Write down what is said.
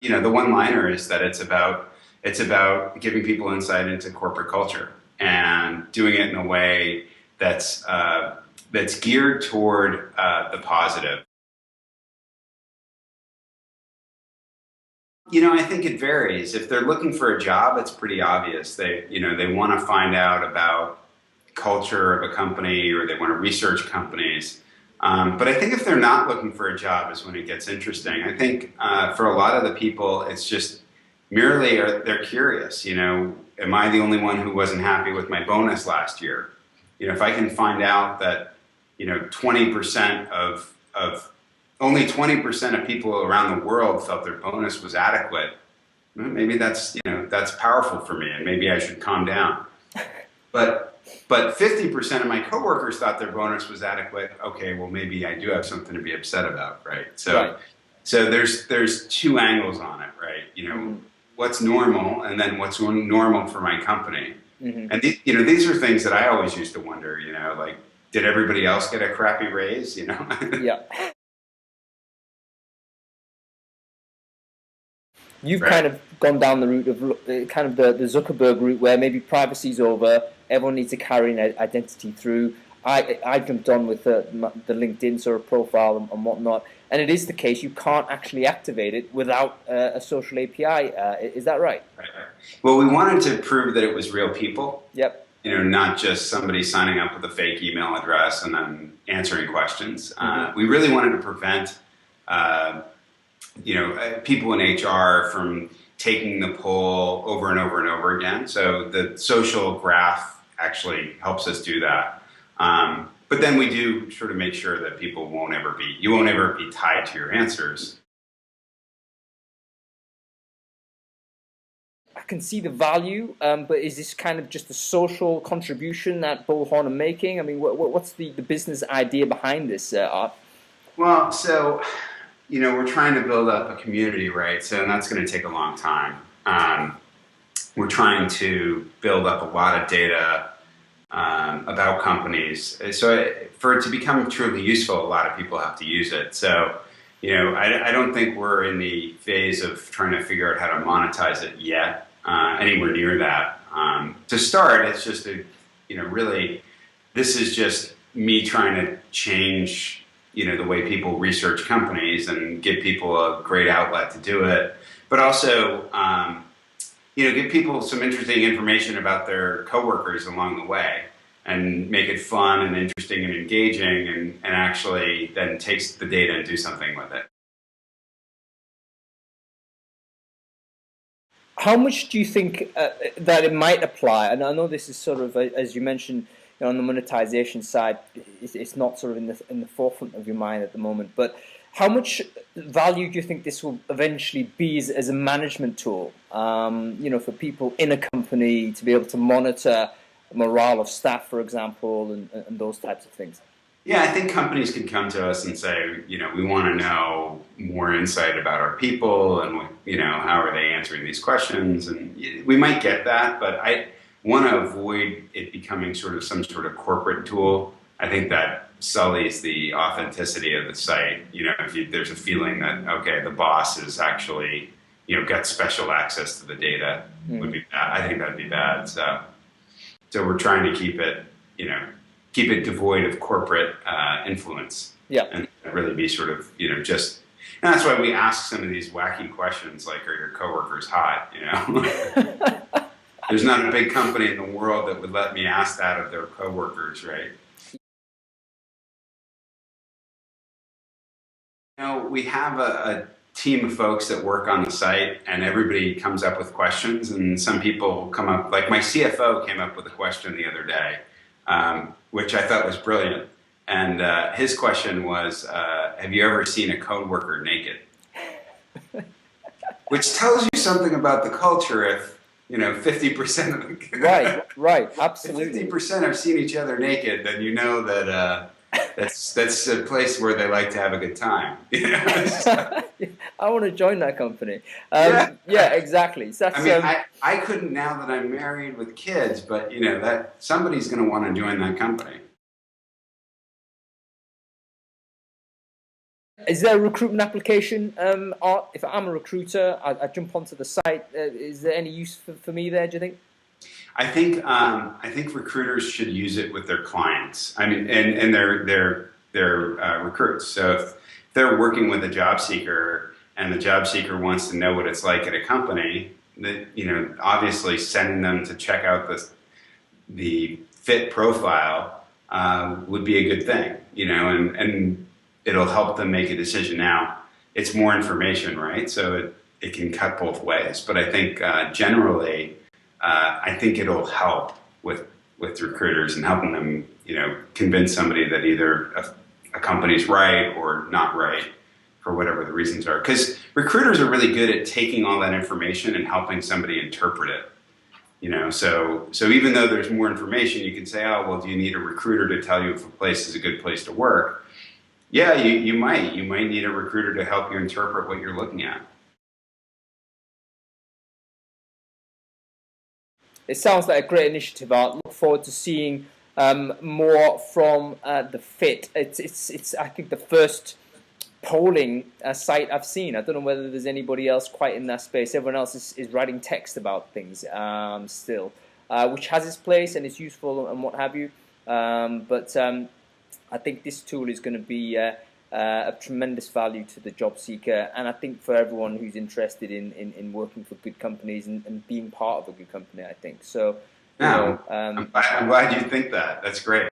the one-liner is that it's about giving people insight into corporate culture and doing it in a way that's geared toward the positive. I think it varies. If they're looking for a job, it's pretty obvious. They want to find out about culture of a company, or they want to research companies. But I think if they're not looking for a job is when it gets interesting. I think for a lot of the people, it's just merely they're curious. Am I the only one who wasn't happy with my bonus last year? If I can find out that 20% of only 20% of people around the world felt their bonus was adequate, well, maybe that's powerful for me, and maybe I should calm down. But 50% of my coworkers thought their bonus was adequate. Okay, well, maybe I do have something to be upset about, right? So there's two angles on it, right? What's normal, and then what's normal for my company. And these are things that I always used to wonder. Like, did everybody else get a crappy raise? Yeah. You've Right. kind of gone down the route of kind of the Zuckerberg route, where maybe privacy's over, everyone needs to carry an identity through. I jumped on with the LinkedIn sort of profile and whatnot, and it is the case you can't actually activate it without a social API. Is that right? Right. Well, we wanted to prove that it was real people. Yep. Not just somebody signing up with a fake email address and then answering questions. We really wanted to prevent people in HR from taking the poll over and over and over again. So the social graph actually helps us do that. But then we do sort of make sure that you won't ever be tied to your answers. I can see the value, but is this kind of just a social contribution that Bullhorn are making? I mean, what's the business idea behind this, Art? Well, so we're trying to build up a community, right? So that's going to take a long time. We're trying to build up a lot of data about companies. So for it to become truly useful, a lot of people have to use it. So, I don't think we're in the phase of trying to figure out how to monetize it yet, anywhere near that. To start, it's just really, this is just me trying to change the way people research companies and give people a great outlet to do it, but also, give people some interesting information about their coworkers along the way, and make it fun and interesting and engaging, and actually then takes the data and do something with it. How much do you think that it might apply? And I know this is sort of, as you mentioned, on the monetization side, it's not sort of in the forefront of your mind at the moment. But how much value do you think this will eventually be as a management tool? For people in a company to be able to monitor morale of staff, for example, and those types of things. Yeah, I think companies can come to us and say, we want to know more insight about our people, and how are they answering these questions, and we might get that, but I want to avoid it becoming sort of some sort of corporate tool. I think that sullies the authenticity of the site. If there's a feeling that, okay, the boss is actually, got special access to the data, would be bad. I think that'd be bad. So we're trying to keep it devoid of corporate influence. Yeah. And really be sort of, just, and that's why we ask some of these wacky questions like, are your coworkers hot? There's not a big company in the world that would let me ask that of their coworkers, right? We have a team of folks that work on the site, and everybody comes up with questions, and some people come up, like my CFO came up with a question the other day, which I thought was brilliant. And his question was, have you ever seen a coworker naked? Which tells you something about the culture if, 50% of the right, absolutely. If 50% have seen each other naked, then you know that that's a place where they like to have a good time. I want to join that company. Yeah, exactly. So I couldn't now that I'm married with kids, but that somebody's going to want to join that company. Is there a recruitment application? If I'm a recruiter, I jump onto the site. Is there any use for me there, do you think? I think recruiters should use it with their clients. I mean, and their recruits. So if they're working with a job seeker and the job seeker wants to know what it's like at a company, that, you know, obviously sending them to check out the fit profile would be a good thing, you know, and it'll help them make a decision. Now, it's more information, right? So it can cut both ways. But I think generally, I think it'll help with recruiters and helping them, you know, convince somebody that either a company's right or not right for whatever the reasons are. Because recruiters are really good at taking all that information and helping somebody interpret it. You know, so even though there's more information, you can say, oh, well, do you need a recruiter to tell you if a place is a good place to work? Yeah, you might need a recruiter to help you interpret what you're looking at. It sounds like a great initiative, Art. Look forward to seeing more from the Fit. It's I think the first polling site I've seen. I don't know whether there's anybody else quite in that space. Everyone else is writing text about things still, which has its place and it's useful and what have you. But I think this tool is going to be of tremendous value to the job seeker, and I think for everyone who's interested in working for good companies and being part of a good company, I think. So, I'm glad you think that. That's great.